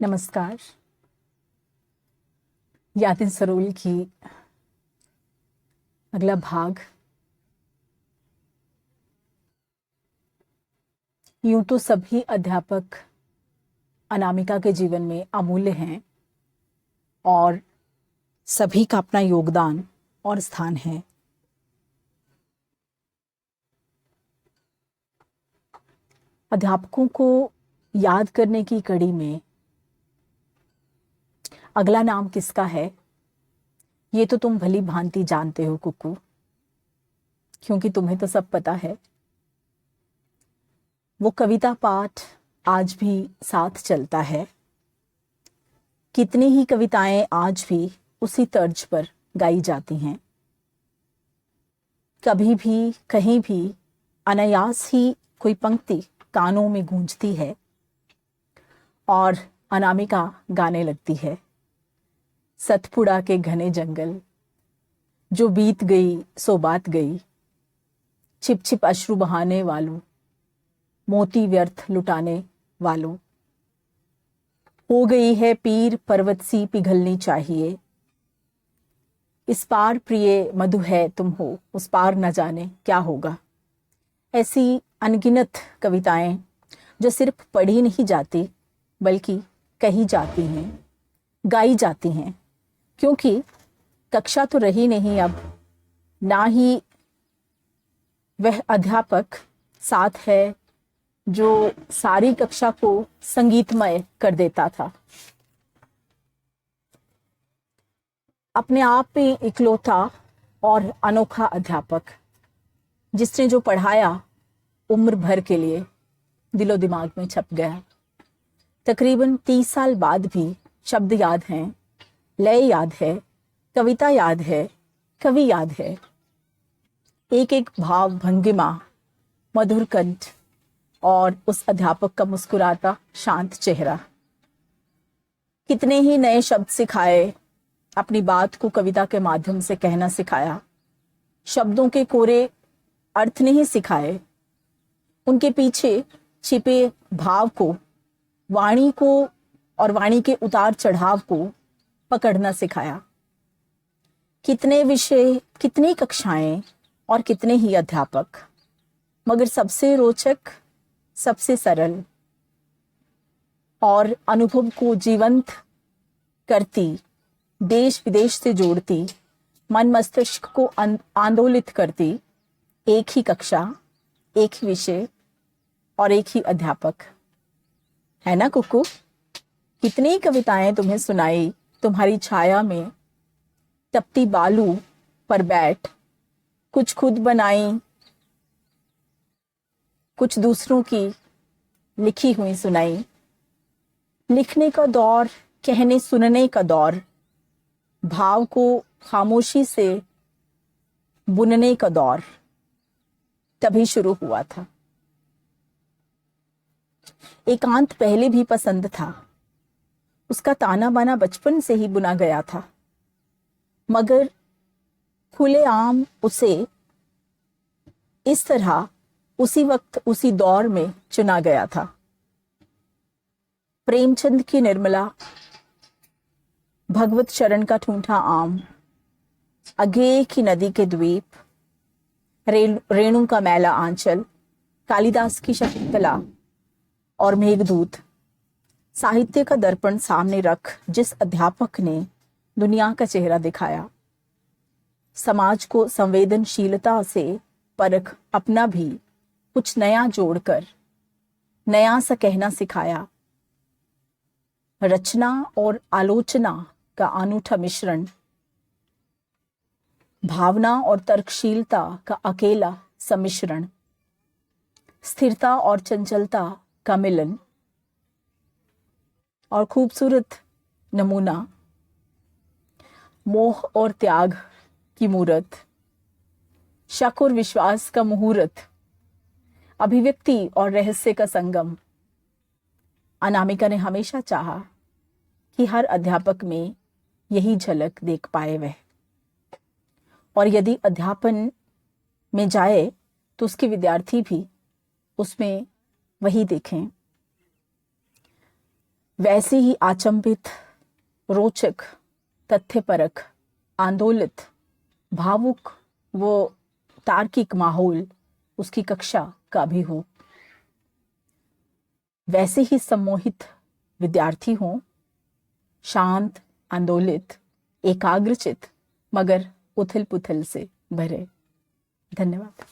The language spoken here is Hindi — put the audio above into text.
नमस्कार। यातिन सरोल की अगला भाग। यूं तो सभी अध्यापक अनामिका के जीवन में अमूल्य हैं और सभी का अपना योगदान और स्थान है। अध्यापकों को याद करने की कड़ी में अगला नाम किसका है, ये तो तुम भली भांति जानते हो कुकू, क्योंकि तुम्हें तो सब पता है। वो कविता पाठ आज भी साथ चलता है। कितनी ही कविताएं आज भी उसी तर्ज पर गाई जाती हैं। कभी भी कहीं भी अनायास ही कोई पंक्ति कानों में गूंजती है और अनामिका गाने लगती है। सतपुड़ा के घने जंगल, जो बीत गई सो बात गई, छिप छिप अश्रु बहाने वालों, मोती व्यर्थ लुटाने वालों, हो गई है पीर पर्वत सी पिघलनी चाहिए। इस पार प्रिय मधु है तुम हो, उस पार न जाने क्या होगा। ऐसी अनगिनत कविताएं जो सिर्फ पढ़ी नहीं जाती बल्कि कही जाती हैं, गाई जाती हैं, क्योंकि कक्षा तो रही नहीं अब, ना ही वह अध्यापक साथ है जो सारी कक्षा को संगीतमय कर देता था। अपने आप में इकलौता और अनोखा अध्यापक, जिसने जो पढ़ाया उम्र भर के लिए दिलो दिमाग में छप गया। तकरीबन 30 साल बाद भी शब्द याद हैं, लय याद है, कविता याद है, कवि याद है। एक एक भाव भंगिमा, मधुर कंठ और उस अध्यापक का मुस्कुराता शांत चेहरा। कितने ही नए शब्द सिखाए, अपनी बात को कविता के माध्यम से कहना सिखाया। शब्दों के कोरे अर्थ नहीं सिखाए, उनके पीछे छिपे भाव को, वाणी को और वाणी के उतार चढ़ाव को पकड़ना सिखाया। कितने विषय, कितनी कक्षाएं और कितने ही अध्यापक, मगर सबसे रोचक, सबसे सरल और अनुभव को जीवंत करती, देश विदेश से जोड़ती, मन मस्तिष्क को आंदोलित करती एक ही कक्षा, एक ही विषय और एक ही अध्यापक है ना कुकू। कितनी कविताएं तुम्हें सुनाई तुम्हारी छाया में, तपती बालू पर बैठ, कुछ खुद बनाई, कुछ दूसरों की लिखी हुई सुनाई। लिखने का दौर, कहने सुनने का दौर, भाव को खामोशी से बुनने का दौर तभी शुरू हुआ था। एकांत पहले भी पसंद था, उसका ताना बाना बचपन से ही बुना गया था, मगर खुलेआम उसे इस तरह उसी वक्त उसी दौर में चुना गया था। प्रेमचंद की निर्मला, भगवत शरण का ठूंठा आम, अज्ञेय की नदी के द्वीप, रेणु का मैला आंचल, कालिदास की शकुंतला और मेघदूत। साहित्य का दर्पण सामने रख जिस अध्यापक ने दुनिया का चेहरा दिखाया, समाज को संवेदनशीलता से परख अपना भी कुछ नया जोड़कर नया सा कहना सिखाया। रचना और आलोचना का अनूठा मिश्रण, भावना और तर्कशीलता का अकेला सम्मिश्रण, स्थिरता और चंचलता का मिलन और खूबसूरत नमूना, मोह और त्याग की मूरत, शक और विश्वास का मुहूर्त, अभिव्यक्ति और रहस्य का संगम। अनामिका ने हमेशा चाहा कि हर अध्यापक में यही झलक देख पाए वह, और यदि अध्यापन में जाए तो उसके विद्यार्थी भी उसमें वही देखें। वैसे ही आचंबित, रोचक, तथ्यपरक, आंदोलित, भावुक वो तार्किक माहौल उसकी कक्षा का भी हो। वैसे ही सम्मोहित विद्यार्थी हों, शांत, आंदोलित, एकाग्रचित, मगर उथल पुथल से भरे। धन्यवाद।